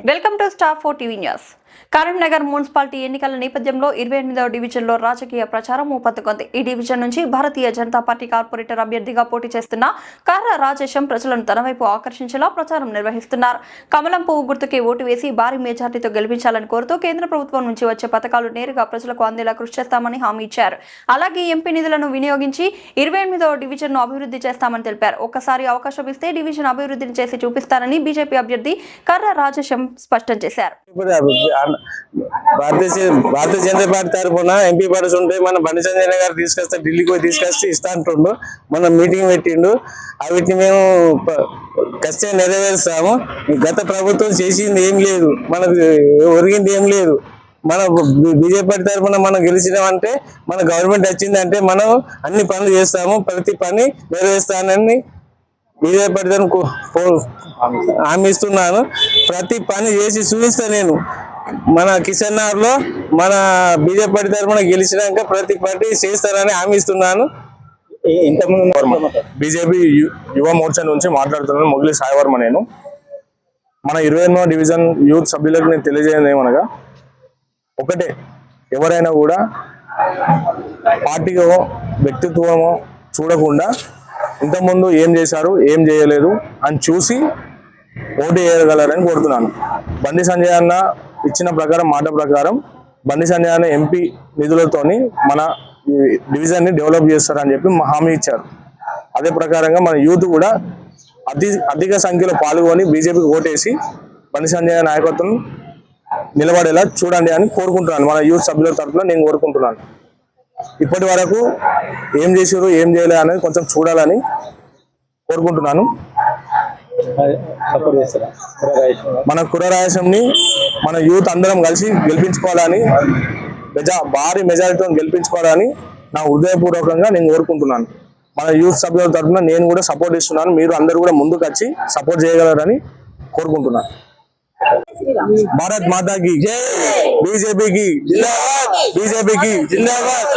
Welcome to star 4 TV news. Karimnagar municipality ఎన్నికల నేపథ్యంలో 28వ డివిజన్లో రాజకీయ ప్రచారం ఊపందుకుంది. ఈ డివిజన్ నుంచి భారతీయ జనతా పార్టీ కార్పొరేటర్ అభ్యర్థిగా పోటీ చేస్తున్న కర్ర రాజేశం ప్రజలను తన వైపు ఆకర్షించేలా ప్రచారం నిర్వహిస్తున్నారు. కమలం పువ్వు గుర్తుకి ఓటు వేసి భారీ మెజార్టీతో గెలిపించాలని కోరుతూ కేంద్ర ప్రభుత్వం నుంచి వచ్చే పథకాలు నేరుగా ప్రజలకు అందేలా కృషి చేస్తామని హామీ ఇచ్చారు. అలాగే ఎంపీ నిధులను వినియోగించి 28వ డివిజన్ను అభివృద్ధి చేస్తామని తెలిపారు. ఒక్కసారి అవకాశం ఇస్తే డివిజన్ అభివృద్ధిని చేసి చూపిస్తారని బీజేపీ అభ్యర్థి కర్ర రాజేశం స్పష్టం చేశారు. భారతీయ జనతా పార్టీ తరఫున ఎంపీ పర్స్ ఉంటే మన బండి సంజయ్ గారు తీసుకొస్తే ఢిల్లీకి పోయి తీసుకొస్తే ఇస్తా అంటుండు. మన మీటింగ్ పెట్టిండు. వీటిని మేము ఖచ్చితంగా నెరవేరుస్తాము. గత ప్రభుత్వం చేసింది ఏం లేదు, మనకు ఒరిగింది ఏం లేదు. మన బీజేపీ తరఫున మనం గెలిచినామంటే మన గవర్నమెంట్ వచ్చిందంటే మనం అన్ని పనులు చేస్తాము, ప్రతి పని నెరవేరుస్తానని బీజేపీ తరఫున హామీ ఇస్తున్నాను. ప్రతి పని చేసి చూపిస్తాను నేను. మన కిషన్ నగర్లో మన బీజేపీ తరఫున గెలిచినాక ప్రతి పార్టీ చేస్తారని హామీ ఇస్తున్నాను. బీజేపీ యువ మోర్చా నుంచి మాట్లాడుతున్నాను. మొగిలి సాయివర్మ. నేను మన 28వ డివిజన్ యూత్ సభ్యులకు నేను తెలియజేయను ఏమనగా, ఒకటే, ఎవరైనా కూడా పార్టీకో వ్యక్తిత్వమో చూడకుండా ఇంతకుముందు ఏం చేశారు ఏం చేయలేదు అని చూసి ఓటు వేయగలరని కోరుతున్నాను. బండి సంజయ్ అన్న ఇచ్చిన ప్రకారం, మాట ప్రకారం బండి సంజయ్ అన్న ఎంపీ నిధులతోని మన డివిజన్ని డెవలప్ చేస్తారని చెప్పి హామీ ఇచ్చారు. అదే ప్రకారంగా మన యూత్ కూడా అధిక సంఖ్యలో పాల్గొని బీజేపీకి ఓటేసి బండి సంజయ్ నాయకత్వం నిలబడేలా చూడండి అని కోరుకుంటున్నాను. మన యూత్ సభ్యుల తరఫున నేను కోరుకుంటున్నాను. ఇప్పటి వరకు ఏం చేసారు ఏం చేయలేదు అనేది కొంచెం చూడాలని కోరుకుంటున్నాను. మన కుర్రరాజేశంని మన యూత్ అందరం కలిసి గెలిపించుకోవాలని, భారీ మెజారిటీతో గెలిపించుకోవాలని నా హృదయపూర్వకంగా నేను కోరుకుంటున్నాను. మన యూత్ సభ్యుల తరఫున నేను కూడా సపోర్ట్ ఇస్తున్నాను. మీరు అందరూ కూడా ముందుకు వచ్చి సపోర్ట్ చేయగలరని కోరుకుంటున్నాను. భారత్ మాతాకి జై. బీజేపీకి జిందాబాద్. బీజేపీకి జిందాబాద్.